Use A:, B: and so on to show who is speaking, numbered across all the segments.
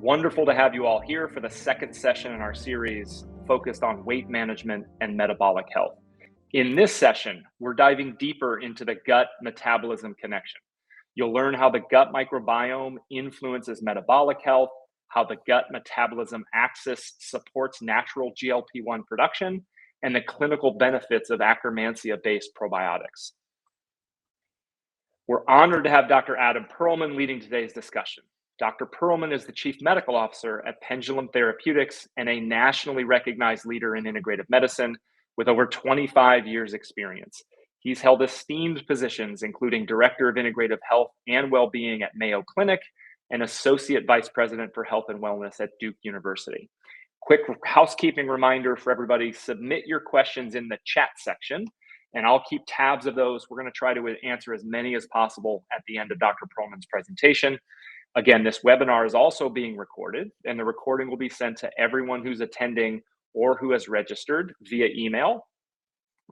A: Wonderful to have you all here for the second session in our series focused on weight management and metabolic health. In this session, we're diving deeper into the gut metabolism connection. You'll learn how the gut microbiome influences metabolic health, how the gut metabolism axis supports natural GLP-1 production, and the clinical benefits of Akkermansia-based probiotics. We're honored to have Dr. Adam Perlman leading today's discussion. Dr. Perlman is the Chief Medical Officer at Pendulum Therapeutics and a nationally recognized leader in integrative medicine with over 25 years' experience. He's held esteemed positions, including Director of Integrative Health and Wellbeing at Mayo Clinic and Associate Vice President for Health and Wellness at Duke University. Quick housekeeping reminder for everybody, submit your questions in the chat section, and I'll keep tabs of those. We're going to try to answer as many as possible at the end of Dr. Perlman's presentation. Again, this webinar is also being recorded, and the recording will be sent to everyone who's attending or who has registered via email.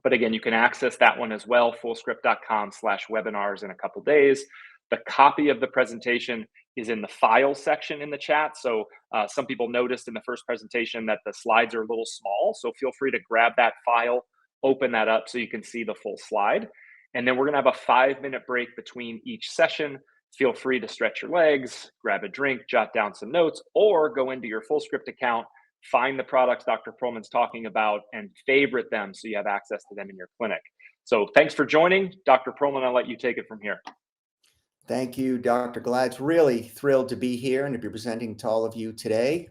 A: But again, you can access that one as well, fullscript.com/webinars in a couple days. The copy of the presentation is in the file section in the chat. So some people noticed in the first presentation that the slides are a little small. So feel free to grab that file, open that up so you can see the full slide. And then we're going to have a 5-minute break between each session. Feel free to stretch your legs, grab a drink, jot down some notes, or go into your FullScript account, find the products Dr. Perlman's talking about, and favorite them so you have access to them in your clinic. So thanks for joining. Dr. Perlman, I'll let you take it from here.
B: Thank you, Dr. Glad's really thrilled to be here and to be presenting to all of you today.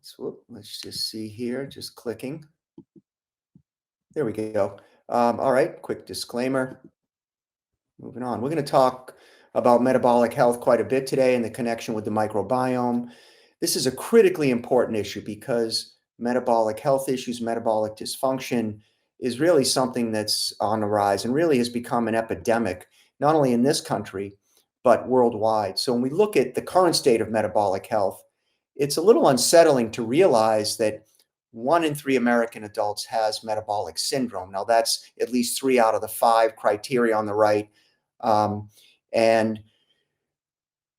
B: So let's just see here, just clicking. There we go. All right, quick disclaimer. Moving on, we're going to talk about metabolic health quite a bit today and the connection with the microbiome. This is a critically important issue because metabolic health issues, metabolic dysfunction is really something that's on the rise and really has become an epidemic, not only in this country, but worldwide. So when we look at the current state of metabolic health, it's a little unsettling to realize that 1 in 3 American adults has metabolic syndrome. Now that's at least 3 out of the 5 criteria on the right. And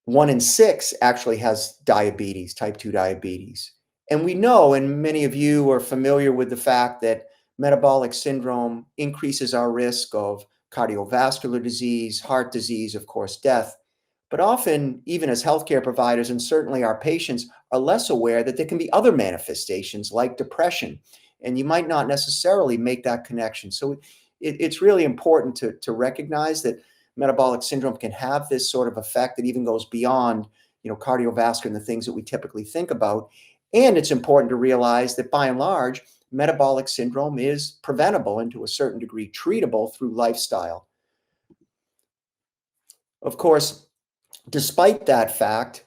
B: 1 in 6 actually has diabetes, type 2 diabetes. And we know, and many of you are familiar with the fact that metabolic syndrome increases our risk of cardiovascular disease, heart disease, of course, death. But often, even as healthcare providers, and certainly our patients, are less aware that there can be other manifestations like depression. And you might not necessarily make that connection. So it's really important to recognize that metabolic syndrome can have this sort of effect that even goes beyond, cardiovascular and the things that we typically think about. And it's important to realize that by and large, metabolic syndrome is preventable and to a certain degree treatable through lifestyle. Of course, despite that fact,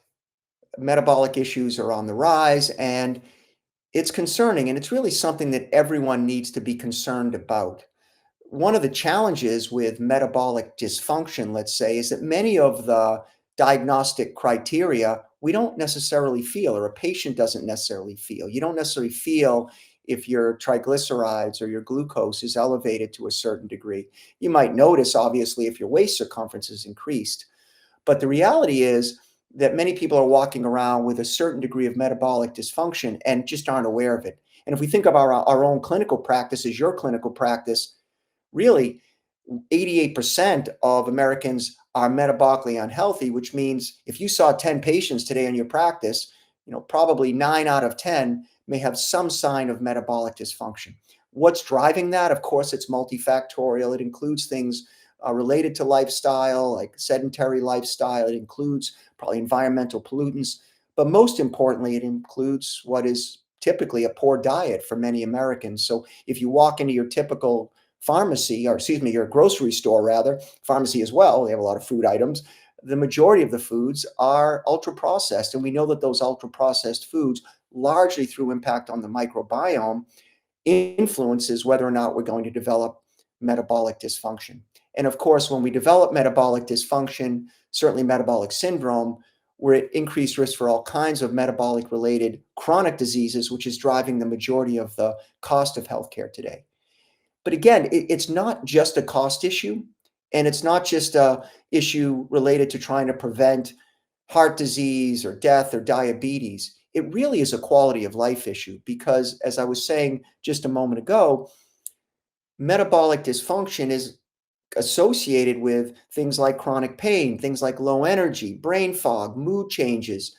B: metabolic issues are on the rise, and it's concerning, and it's really something that everyone needs to be concerned about. One of the challenges with metabolic dysfunction, let's say, is that many of the diagnostic criteria we don't necessarily feel, or a patient doesn't necessarily feel. You don't necessarily feel if your triglycerides or your glucose is elevated to a certain degree. You might notice, obviously, if your waist circumference is increased. But the reality is that many people are walking around with a certain degree of metabolic dysfunction and just aren't aware of it. And if we think about our own clinical practice as your clinical practice, really 88% of Americans are metabolically unhealthy, which means if you saw 10 patients today in your practice, probably 9 out of 10 may have some sign of metabolic dysfunction. What's driving that? Of course, it's multifactorial. It includes things related to lifestyle, like sedentary lifestyle. It includes probably environmental pollutants. But most importantly, it includes what is typically a poor diet for many Americans. So if you walk into your typical pharmacy, or excuse me, your grocery store rather, pharmacy as well, they have a lot of food items. The majority of the foods are ultra-processed. And we know that those ultra-processed foods, largely through impact on the microbiome, influences whether or not we're going to develop metabolic dysfunction. And of course, when we develop metabolic dysfunction, certainly metabolic syndrome, we're at increased risk for all kinds of metabolic related chronic diseases, which is driving the majority of the cost of healthcare today. But again, it's not just a cost issue, and it's not just a issue related to trying to prevent heart disease or death or diabetes. It really is a quality of life issue because, as I was saying just a moment ago, metabolic dysfunction is associated with things like chronic pain, things like low energy, brain fog, mood changes,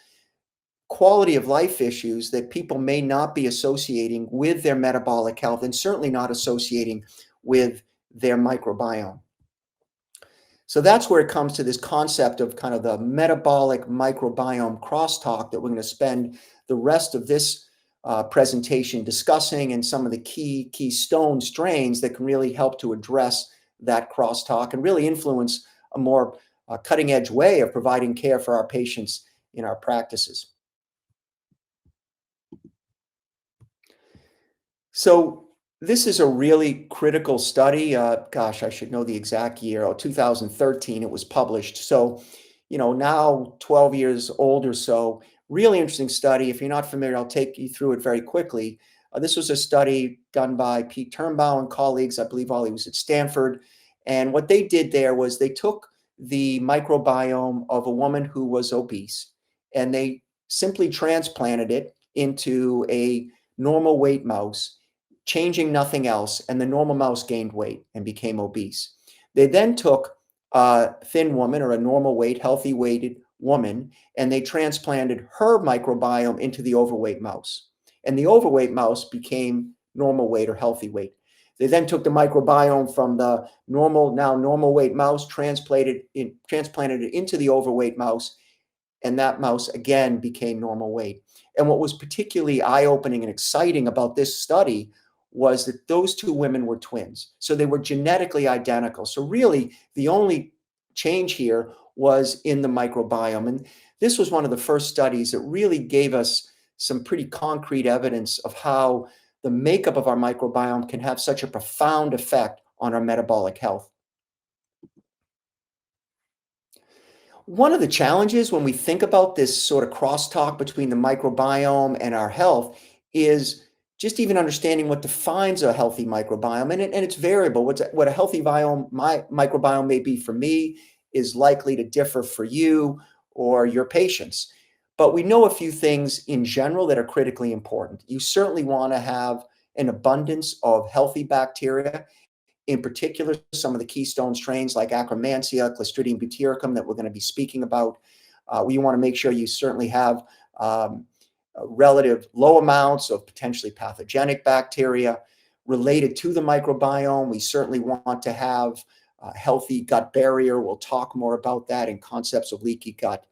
B: quality of life issues that people may not be associating with their metabolic health and certainly not associating with their microbiome. So that's where it comes to this concept of kind of the metabolic microbiome crosstalk that we're going to spend the rest of this presentation discussing, and some of the keystone strains that can really help to address that crosstalk and really influence a more cutting edge way of providing care for our patients in our practices. So this is a really critical study. Gosh, I should know the exact year. 2013, it was published. So, now 12 years old or so. Really interesting study. If you're not familiar, I'll take you through it very quickly. This was a study done by Pete Turnbow and colleagues, I believe, while he was at Stanford. And what they did there was they took the microbiome of a woman who was obese and they simply transplanted it into a normal weight mouse, changing nothing else, and the normal mouse gained weight and became obese. They then took a thin woman or a normal weight, healthy weighted woman, and they transplanted her microbiome into the overweight mouse. And the overweight mouse became normal weight or healthy weight. They then took the microbiome from the now normal weight mouse, transplanted it into the overweight mouse, and that mouse again became normal weight. And what was particularly eye-opening and exciting about this study was that those two women were twins. So they were genetically identical. So really the only change here was in the microbiome. And this was one of the first studies that really gave us some pretty concrete evidence of how the makeup of our microbiome can have such a profound effect on our metabolic health. One of the challenges when we think about this sort of crosstalk between the microbiome and our health is just even understanding what defines a healthy microbiome. And it's variable. What a healthy microbiome may be for me is likely to differ for you or your patients. But we know a few things in general that are critically important. You certainly want to have an abundance of healthy bacteria, in particular, some of the keystone strains like Akkermansia, Clostridium, butyricum that we're going to be speaking about. You want to make sure you certainly have relative low amounts of potentially pathogenic bacteria related to the microbiome. We certainly want to have a healthy gut barrier. We'll talk more about that in concepts of leaky gut.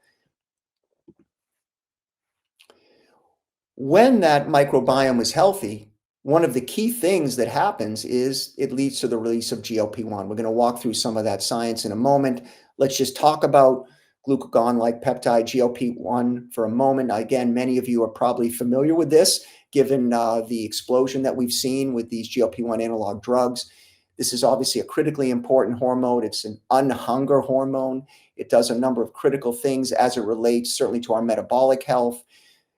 B: When that microbiome is healthy, one of the key things that happens is it leads to the release of GLP-1. We're going to walk through some of that science in a moment. Let's just talk about glucagon-like peptide, GLP-1, for a moment. Again, many of you are probably familiar with this, given the explosion that we've seen with these GLP-1 analog drugs. This is obviously a critically important hormone. It's an unhunger hormone. It does a number of critical things as it relates certainly to our metabolic health,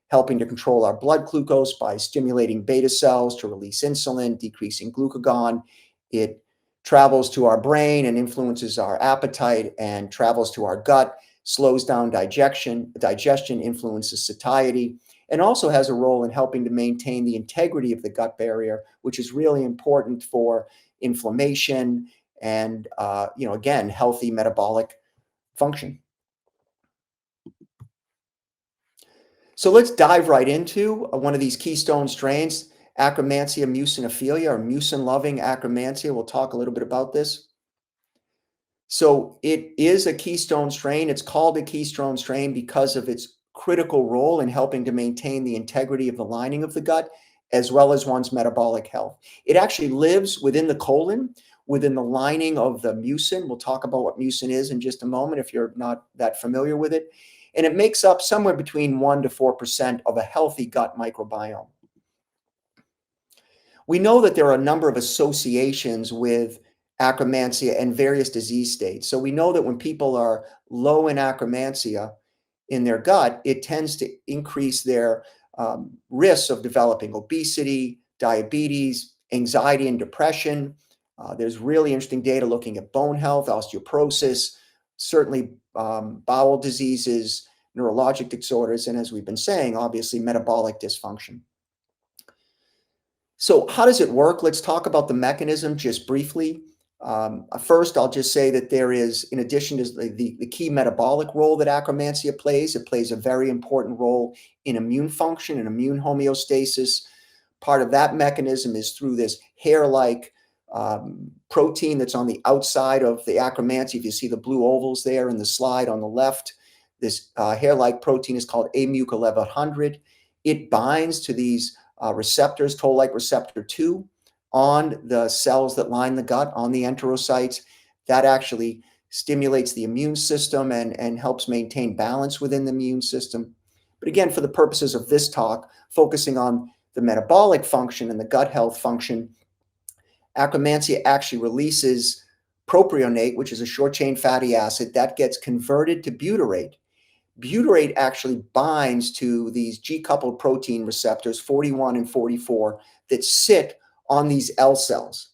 B: helping to control our blood glucose by stimulating beta cells to release insulin, decreasing glucagon. It travels to our brain and influences our appetite, and travels to our gut, slows down digestion, influences satiety, and also has a role in helping to maintain the integrity of the gut barrier, which is really important for inflammation and, again, healthy metabolic function. So let's dive right into one of these keystone strains, Akkermansia muciniphila, or mucin-loving Akkermansia. We'll talk a little bit about this. So it is a keystone strain. It's called a keystone strain because of its critical role in helping to maintain the integrity of the lining of the gut, as well as one's metabolic health. It actually lives within the colon, within the lining of the mucin. We'll talk about what mucin is in just a moment if you're not that familiar with it. And it makes up somewhere between 1% to 4% of a healthy gut microbiome. We know that there are a number of associations with Akkermansia and various disease states. So we know that when people are low in Akkermansia in their gut, it tends to increase their risks of developing obesity, diabetes, anxiety, and depression. There's really interesting data looking at bone health, osteoporosis, certainly bowel diseases, neurologic disorders, and as we've been saying, obviously metabolic dysfunction. So how does it work? Let's talk about the mechanism just briefly. First, I'll just say that there is, in addition to the key metabolic role that Akkermansia plays, it plays a very important role in immune function and immune homeostasis. Part of that mechanism is through this hair-like protein that's on the outside of the Akkermansia. If you see the blue ovals there in the slide on the left, this hair-like protein is called amuc-1100. It binds to these receptors, toll-like receptor 2, on the cells that line the gut, on the enterocytes. That actually stimulates the immune system and helps maintain balance within the immune system. But again, for the purposes of this talk, focusing on the metabolic function and the gut health function, Akkermansia actually releases propionate, which is a short-chain fatty acid that gets converted to butyrate. Butyrate actually binds to these G-coupled protein receptors, 41 and 44, that sit on these L cells.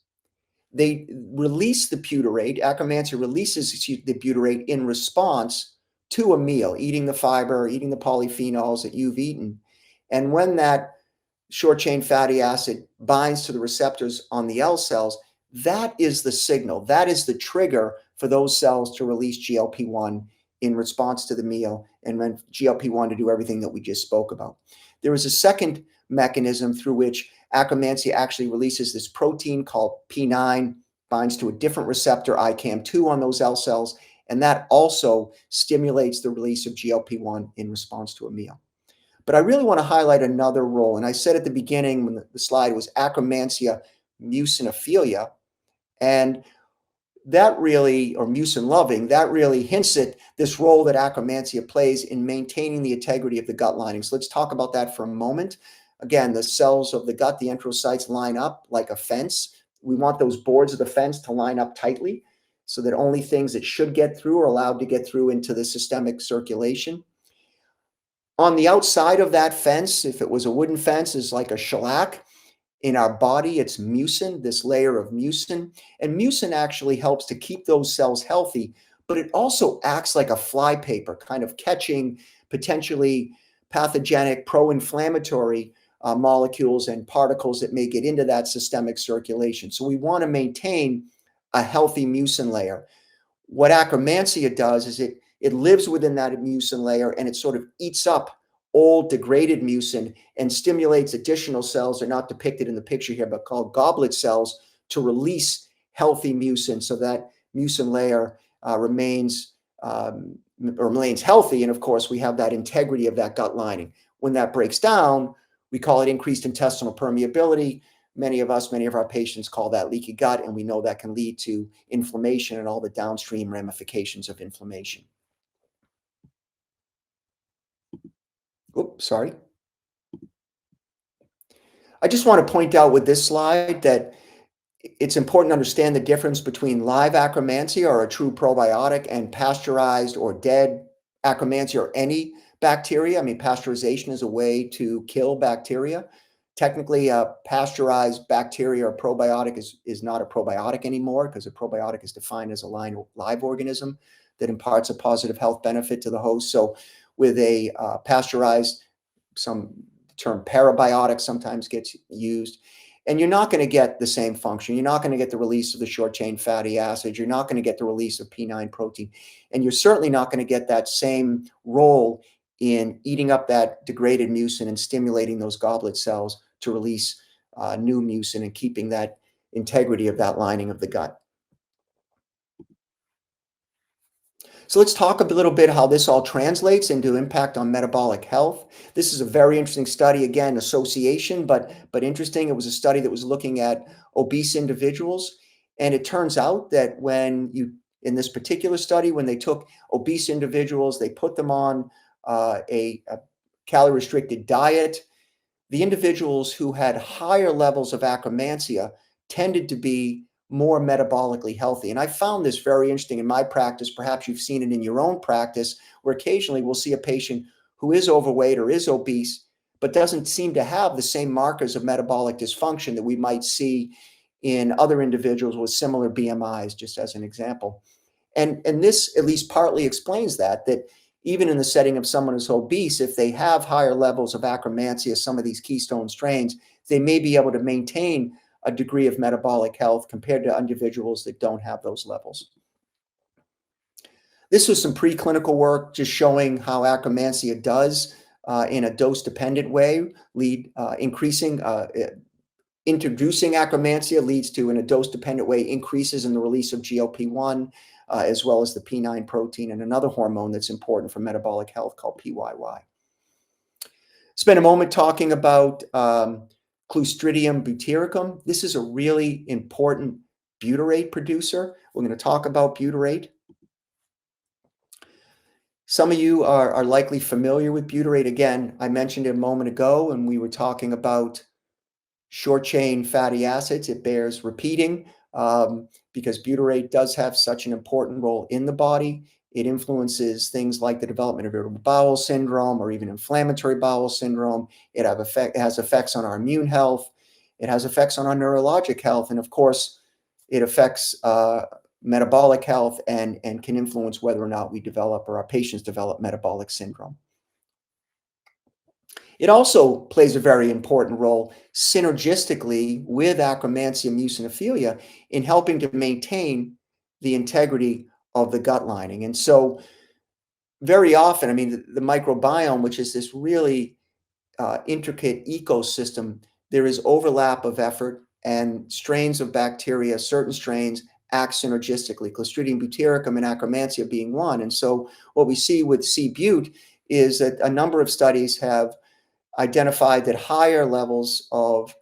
B: They release the butyrate. Akkermansia releases the butyrate in response to a meal, eating the fiber, eating the polyphenols that you've eaten. And when that short-chain fatty acid binds to the receptors on the L cells, that is the signal. That is the trigger for those cells to release GLP-1 in response to the meal, and then GLP-1 to do everything that we just spoke about. There is a second mechanism through which Akkermansia actually releases this protein called P9, binds to a different receptor, ICAM2, on those L cells, and that also stimulates the release of GLP-1 in response to a meal. But I really want to highlight another role, and I said at the beginning when the slide was Akkermansia muciniphilia, and that really, or mucin loving, that really hints at this role that Akkermansia plays in maintaining the integrity of the gut lining. So let's talk about that for a moment. Again, the cells of the gut, the enterocytes, line up like a fence. We want those boards of the fence to line up tightly so that only things that should get through are allowed to get through into the systemic circulation. On the outside of that fence, if it was a wooden fence, is like a shellac. In our body, it's mucin, this layer of mucin. And mucin actually helps to keep those cells healthy, but it also acts like a flypaper, kind of catching potentially pathogenic pro-inflammatory molecules and particles that may get into that systemic circulation. So we want to maintain a healthy mucin layer. What Akkermansia does is it lives within that mucin layer, and it sort of eats up old degraded mucin and stimulates additional cells. They're not depicted in the picture here, but called goblet cells, to release healthy mucin so that mucin layer remains healthy. And of course, we have that integrity of that gut lining. When that breaks down, we call it increased intestinal permeability. Many of our patients call that leaky gut, and we know that can lead to inflammation and all the downstream ramifications of inflammation. Oops, sorry. I just want to point out with this slide that it's important to understand the difference between live Akkermansia, or a true probiotic, and pasteurized or dead Akkermansia, or any bacteria. I mean, pasteurization is a way to kill bacteria. Technically, a pasteurized bacteria or probiotic is not a probiotic anymore, because a probiotic is defined as a live organism that imparts a positive health benefit to the host. So with a pasteurized, some term parabiotic sometimes gets used, and you're not going to get the same function. You're not going to get the release of the short-chain fatty acid. You're not going to get the release of P9 protein, and you're certainly not going to get that same role in eating up that degraded mucin and stimulating those goblet cells to release new mucin and keeping that integrity of that lining of the gut. So let's talk a little bit how this all translates into impact on metabolic health. This is a very interesting study, again, association, but interesting. It was a study that was looking at obese individuals. And it turns out that in this particular study, when they took obese individuals, they put them on a calorie-restricted diet. The individuals who had higher levels of Akkermansia tended to be more metabolically healthy. And I found this very interesting in my practice. Perhaps you've seen it in your own practice, where occasionally we'll see a patient who is overweight or is obese, but doesn't seem to have the same markers of metabolic dysfunction that we might see in other individuals with similar BMIs, just as an example. And this at least partly explains that even in the setting of someone who's obese, if they have higher levels of Akkermansia, some of these keystone strains, they may be able to maintain a degree of metabolic health compared to individuals that don't have those levels. This was some preclinical work just showing how Akkermansia does, in a dose-dependent way, introducing Akkermansia leads to, in a dose-dependent way, increases in the release of GLP-1, as well as the P9 protein and another hormone that's important for metabolic health called PYY. Spend a moment talking about Clostridium butyricum. This is a really important butyrate producer. We're going to talk about butyrate. Some of you are likely familiar with butyrate. Again, I mentioned it a moment ago when we were talking about short chain fatty acids. It bears repeating because butyrate does have such an important role in the body. It influences things like the development of irritable bowel syndrome or even inflammatory bowel syndrome. It has effects on our immune health. It has effects on our neurologic health. And of course, it affects metabolic health and can influence whether or not we develop or our patients develop metabolic syndrome. It also plays a very important role synergistically with Akkermansia muciniphila in helping to maintain the integrity of the gut lining. And so very often, I mean, the microbiome, which is this really intricate ecosystem, there is overlap of effort and strains of bacteria, certain strains act synergistically, Clostridium butyricum and Akkermansia being one. And so what we see with C-but is that a number of studies have identified that higher levels of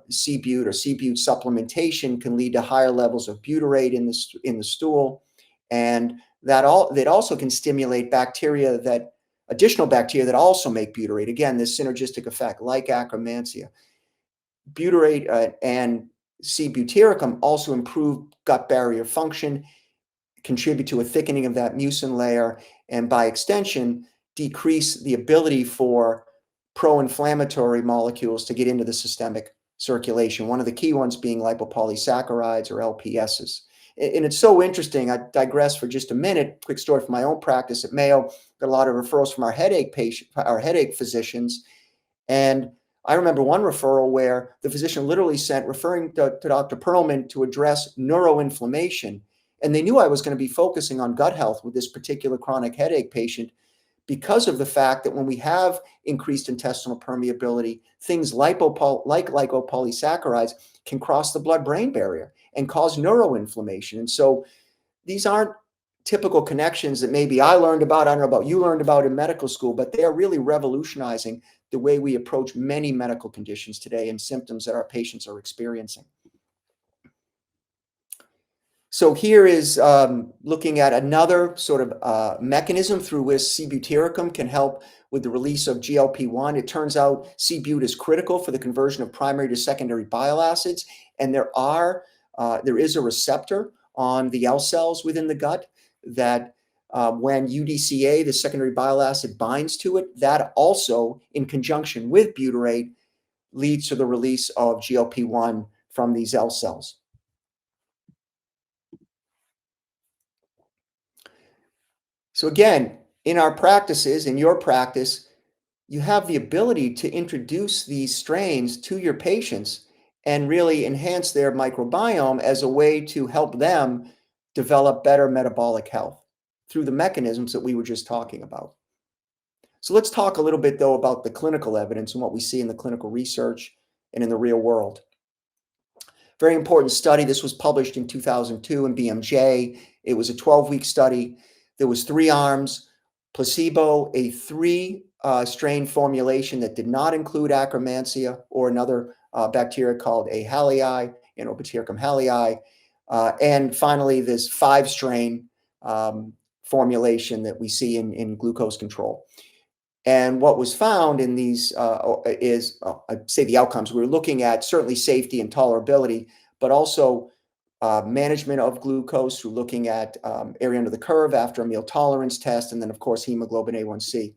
B: C-but or C-but supplementation can lead to higher levels of butyrate in the stool, and that also can stimulate additional bacteria that also make butyrate. Again, this synergistic effect, like Akkermansia. Butyrate and C-butyricum also improve gut barrier function, contribute to a thickening of that mucin layer, and by extension, decrease the ability for pro-inflammatory molecules to get into the systemic circulation, one of the key ones being lipopolysaccharides or LPSs. And it's so interesting. I digress for just a minute. Quick story from my own practice at Mayo. Got a lot of referrals from our headache physicians. And I remember one referral where the physician literally referring to Dr. Perlman to address neuroinflammation. And they knew I was going to be focusing on gut health with this particular chronic headache patient because of the fact that when we have increased intestinal permeability, things like lipopolysaccharides can cross the blood-brain barrier and cause neuroinflammation. And so these aren't typical connections that maybe I learned about, I don't know about you learned about in medical school, but they are really revolutionizing the way we approach many medical conditions today and symptoms that our patients are experiencing. So here is looking at another sort of mechanism through which C-butyricum can help with the release of GLP-1. It turns out C-but is critical for the conversion of primary to secondary bile acids, and there is a receptor on the L cells within the gut that when UDCA, the secondary bile acid, binds to it, that also, in conjunction with butyrate, leads to the release of GLP-1 from these L cells. So again, in our practices, in your practice, you have the ability to introduce these strains to your patients and really enhance their microbiome as a way to help them develop better metabolic health through the mechanisms that we were just talking about. So let's talk a little bit, though, about the clinical evidence and what we see in the clinical research and in the real world. Very important study. This was published in 2002 in BMJ. It was a 12-week study. There was 3 arms, placebo, a 3-strain formulation that did not include Akkermansia or another bacteria called a Hallei, Butyricum hallei, and finally this 5-strain formulation that we see in glucose control. And what was found in these I'd say the outcomes. We were looking at certainly safety and tolerability, but also management of glucose through looking at area under the curve after a meal tolerance test, and then, of course, hemoglobin A1C.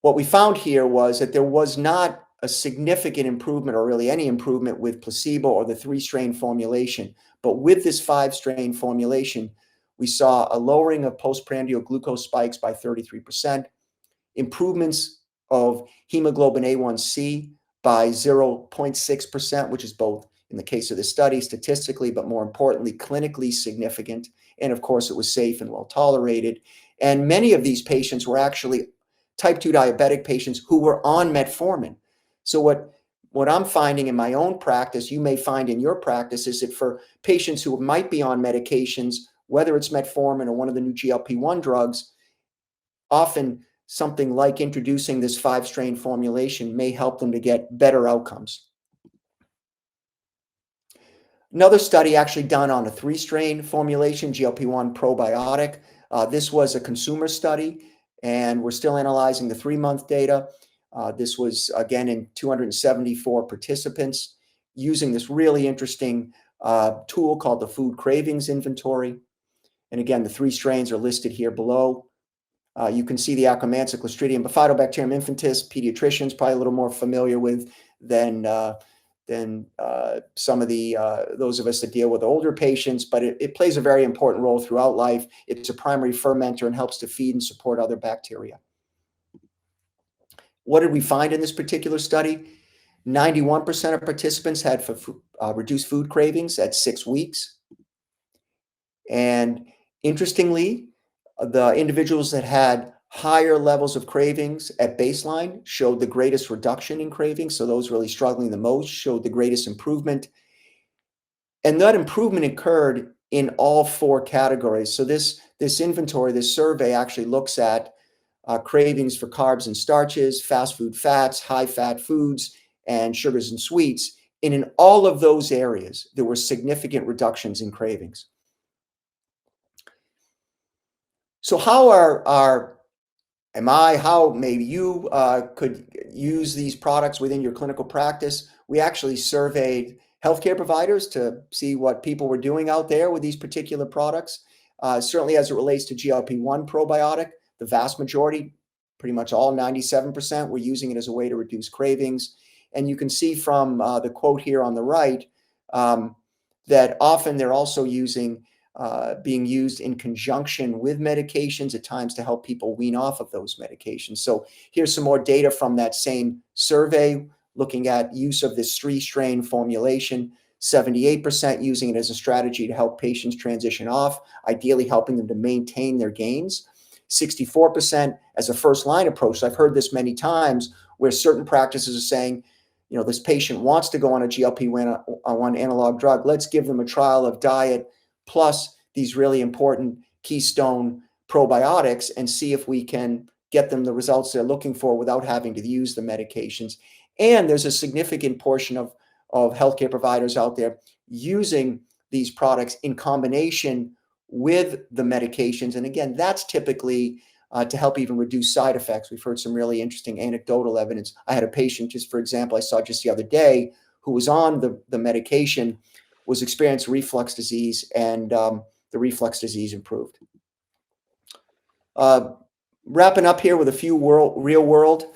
B: What we found here was that there was not a significant improvement or really any improvement with placebo or the 3-strain formulation. But with this 5-strain formulation, We saw a lowering of postprandial glucose spikes by 33%, improvements of hemoglobin A1C by 0.6%, which is both, in the case of the study, statistically, but more importantly, clinically significant. And of course, it was safe and well tolerated. And many of these patients were actually type 2 diabetic patients who were on metformin. So what I'm finding in my own practice, you may find in your practice, is that for patients who might be on medications, whether it's metformin or one of the new GLP-1 drugs, often something like introducing this 5-strain formulation may help them to get better outcomes. Another study actually done on a 3-strain formulation, GLP-1 probiotic. This was a consumer study, and we're still analyzing the 3-month data. This was, again, in 274 participants using this really interesting tool called the Food Cravings Inventory. And again, the 3 strains are listed here below. You can see the Akkermansia, Clostridium, Bifidobacterium infantis, pediatricians probably a little more familiar with than some of those of us that deal with older patients, but it plays a very important role throughout life. It's a primary fermenter and helps to feed and support other bacteria. What did we find in this particular study? 91% of participants had reduced food cravings at 6 weeks. And interestingly, the individuals that had higher levels of cravings at baseline showed the greatest reduction in cravings. So those really struggling the most showed the greatest improvement. And that improvement occurred in all 4 categories. So this inventory, this survey actually looks at cravings for carbs and starches, fast food fats, high-fat foods, and sugars and sweets. And in all of those areas, there were significant reductions in cravings. So how maybe you could use these products within your clinical practice? We actually surveyed healthcare providers to see what people were doing out there with these particular products. Certainly as it relates to GLP-1 probiotic, the vast majority, pretty much all 97%, were using it as a way to reduce cravings. And you can see from the quote here on the right that often they're also being used in conjunction with medications at times to help people wean off of those medications. So here's some more data from that same survey looking at use of this 3-strain formulation. 78% using it as a strategy to help patients transition off, ideally helping them to maintain their gains. 64% as a first-line approach. So I've heard this many times where certain practices are saying, this patient wants to go on a GLP-1 analog drug. Let's give them a trial of diet plus these really important keystone probiotics and see if we can get them the results they're looking for without having to use the medications. And there's a significant portion of healthcare providers out there using these products in combination with the medications. And again, that's typically to help even reduce side effects. We've heard some really interesting anecdotal evidence. I had a patient, just for example, I saw just the other day, who was on the medication, was experiencing reflux disease, and the reflux disease improved. Wrapping up here with a few real-world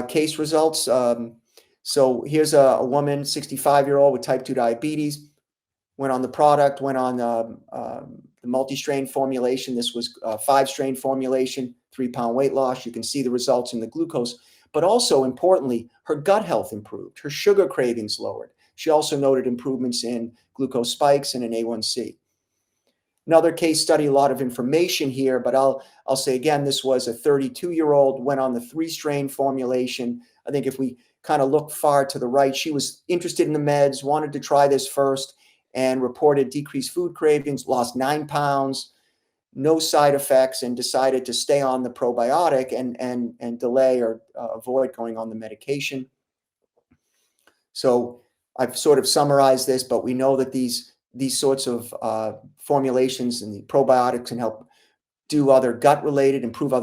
B: case results. So here's a woman, 65-year-old with type 2 diabetes, went on the product, went on the multi-strain formulation. This was a 5-strain formulation, 3-pound weight loss. You can see the results in the glucose, but also importantly, her gut health improved, her sugar cravings lowered. She also noted improvements in glucose spikes and in A1C. Another case study, a lot of information here, but I'll say again, this was a 32-year-old, went on the 3-strain formulation. I think if we kind of look far to the right, she was interested in the meds, wanted to try this first, and reported decreased food cravings, lost 9 pounds, no side effects, and decided to stay on the probiotic and delay or avoid going on the medication. So I've sort of summarized this, but we know that these sorts of formulations and the probiotics can help improve other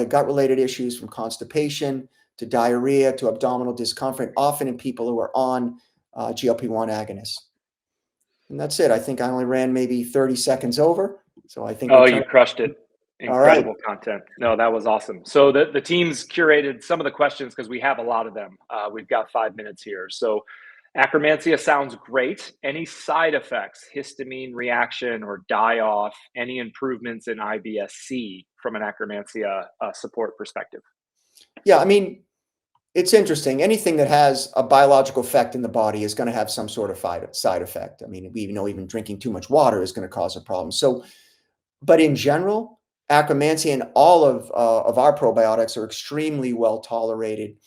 B: gut-related issues, from constipation to diarrhea to abdominal discomfort, often in people who are on GLP-1 agonists. And that's it. I think I only ran maybe 30 seconds over. So I think
A: you crushed it. Incredible content. No, that was awesome. So the team's curated some of the questions because we have a lot of them. We've got 5 minutes here. So Akkermansia sounds great. Any side effects, histamine reaction or die off, any improvements in IBS-C from an Akkermansia support perspective?
B: Yeah, I mean, it's interesting. Anything that has a biological effect in the body is going to have some sort of side effect. I mean, we even know even drinking too much water is going to cause a problem. So, but in general, Akkermansia and all of our probiotics are extremely well tolerated.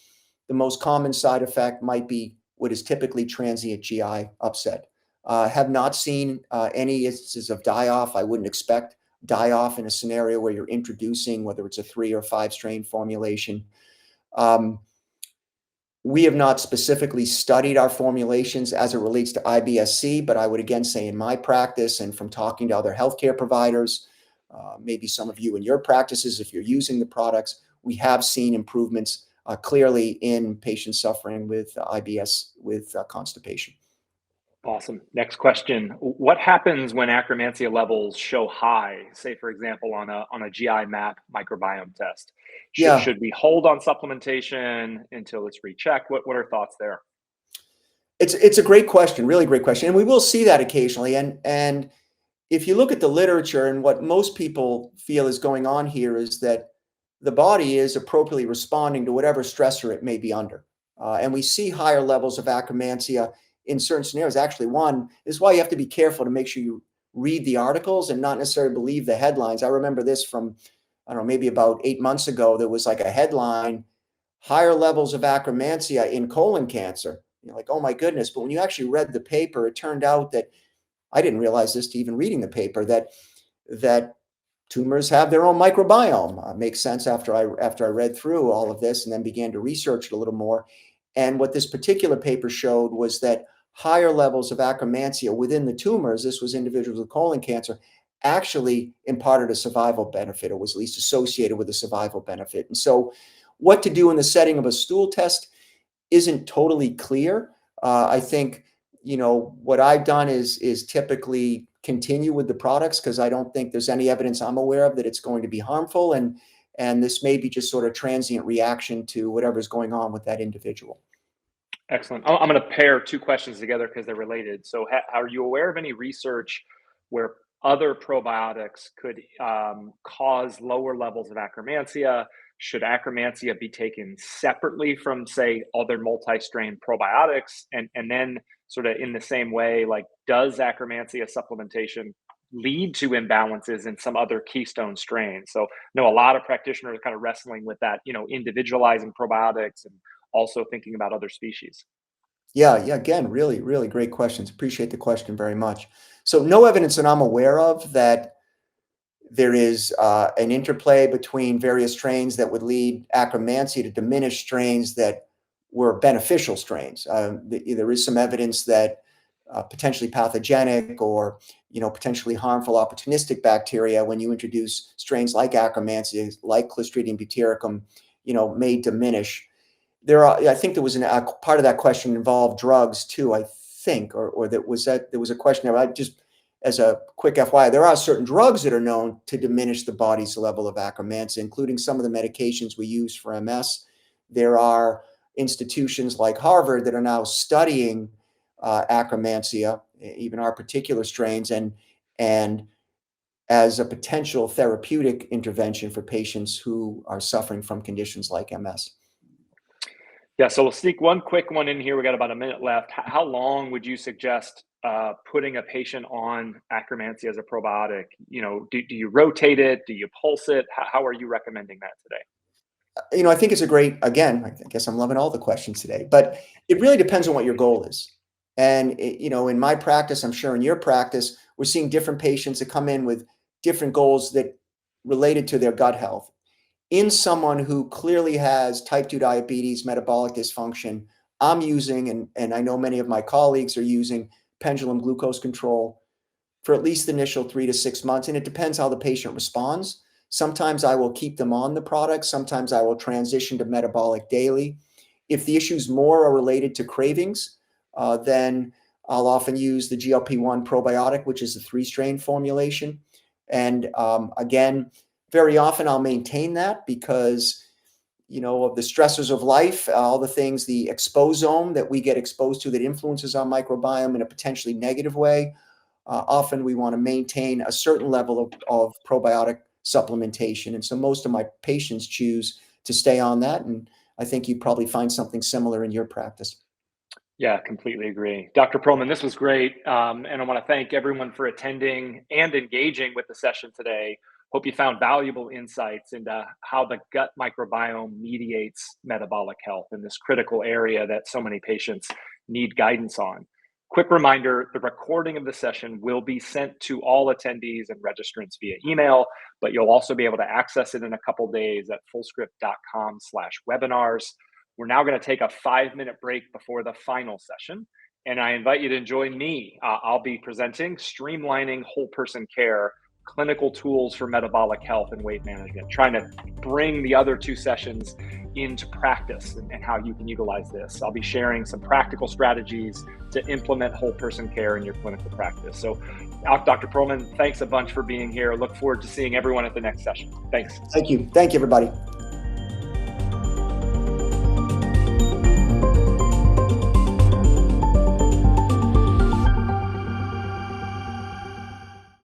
B: The most common side effect might be what is typically transient GI upset. Have not seen any instances of die-off. I wouldn't expect die-off in a scenario where you're introducing, whether it's a 3 or 5 strain formulation. Um, we have not specifically studied our formulations as it relates to IBS-C, but I would again say in my practice and from talking to other healthcare providers, maybe some of you in your practices, if you're using the products, we have seen improvements clearly in patients suffering with IBS with constipation.
A: Awesome. Next question. What happens when Akkermansia levels show high, say, for example, on a GI map microbiome test?
B: Yeah,
A: Should we hold on supplementation until it's rechecked? What are thoughts there?
B: it's a great question, really great question, and we will see that occasionally. And if you look at the literature and what most people feel is going on here is that the body is appropriately responding to whatever stressor it may be under. And we see higher levels of Akkermansia in certain scenarios. Actually, one is why you have to be careful to make sure you read the articles and not necessarily believe the headlines. I remember this from, I don't know, maybe about 8 months ago. There was like a headline, higher levels of Akkermansia in colon cancer. You're like, oh my goodness. But when you actually read the paper, it turned out that I didn't realize this to even reading the paper that tumors have their own microbiome. Makes sense after I read through all of this and then began to research it a little more. And what this particular paper showed was that higher levels of Akkermansia within the tumors, this was individuals with colon cancer, actually imparted a survival benefit, or was at least associated with a survival benefit. And so, what to do in the setting of a stool test isn't totally clear. I think what I've done is typically continue with the products because I don't think there's any evidence I'm aware of that it's going to be harmful, and this may be just sort of transient reaction to whatever's going on with that individual.
A: Excellent. I'm going to pair two questions together because they're related. So, are you aware of any research where other probiotics could cause lower levels of Akkermansia? Should Akkermansia be taken separately from, say, other multi-strain probiotics? And then, sort of in the same way, like, does Akkermansia supplementation lead to imbalances in some other keystone strains? So, I know a lot of practitioners are kind of wrestling with that, individualizing probiotics and also thinking about other species.
B: Yeah, yeah. Again, really, really great questions. Appreciate the question very much. So, no evidence that I'm aware of that there is an interplay between various strains that would lead Akkermansia to diminish strains that were beneficial strains. There is some evidence that potentially pathogenic or potentially harmful opportunistic bacteria, when you introduce strains like Akkermansia, like Clostridium butyricum, may diminish. I think there was a part of that question involved drugs too, I think, or there was a question there. I just, as a quick FYI, there are certain drugs that are known to diminish the body's level of Akkermansia, including some of the medications we use for MS. There are institutions like Harvard that are now studying Akkermansia, even our particular strains, and as a potential therapeutic intervention for patients who are suffering from conditions like MS.
A: Yeah, so we'll sneak one quick one in here. We got about a minute left. How long would you suggest putting a patient on Akkermansia as a probiotic? Do you rotate it? Do you pulse it? How are you recommending that today?
B: I think it's a great, again, I guess I'm loving all the questions today, but it really depends on what your goal is. And, in my practice, I'm sure in your practice, we're seeing different patients that come in with different goals that related to their gut health. In someone who clearly has type 2 diabetes, metabolic dysfunction, I'm using, and I know many of my colleagues are using pendulum glucose control for at least the initial 3 to 6 months. And it depends how the patient responds. Sometimes I will keep them on the product. Sometimes I will transition to metabolic daily. If the issues more are related to cravings, then I'll often use the GLP-1 probiotic, which is a 3-strain formulation. And again, very often I'll maintain that because, of the stressors of life, all the things, the exposome that we get exposed to that influences our microbiome in a potentially negative way. Often we want to maintain a certain level of probiotic supplementation. And so most of my patients choose to stay on that. And I think you probably find something similar in your practice.
A: Yeah, completely agree. Dr. Perlman, this was great. And I want to thank everyone for attending and engaging with the session today. Hope you found valuable insights into how the gut microbiome mediates metabolic health in this critical area that so many patients need guidance on. Quick reminder, the recording of the session will be sent to all attendees and registrants via email, but you'll also be able to access it in a couple days at fullscript.com/webinars. We're now going to take a 5-minute break before the final session, and I invite you to join me. I'll be presenting Streamlining Whole Person Care, Clinical Tools for Metabolic Health and Weight Management, trying to bring the other 2 sessions into practice and how you can utilize this. I'll be sharing some practical strategies to implement whole person care in your clinical practice. So, Dr. Perlman, thanks a bunch for being here. Look forward to seeing everyone at the next session. Thanks.
B: Thank you. Thank you, everybody.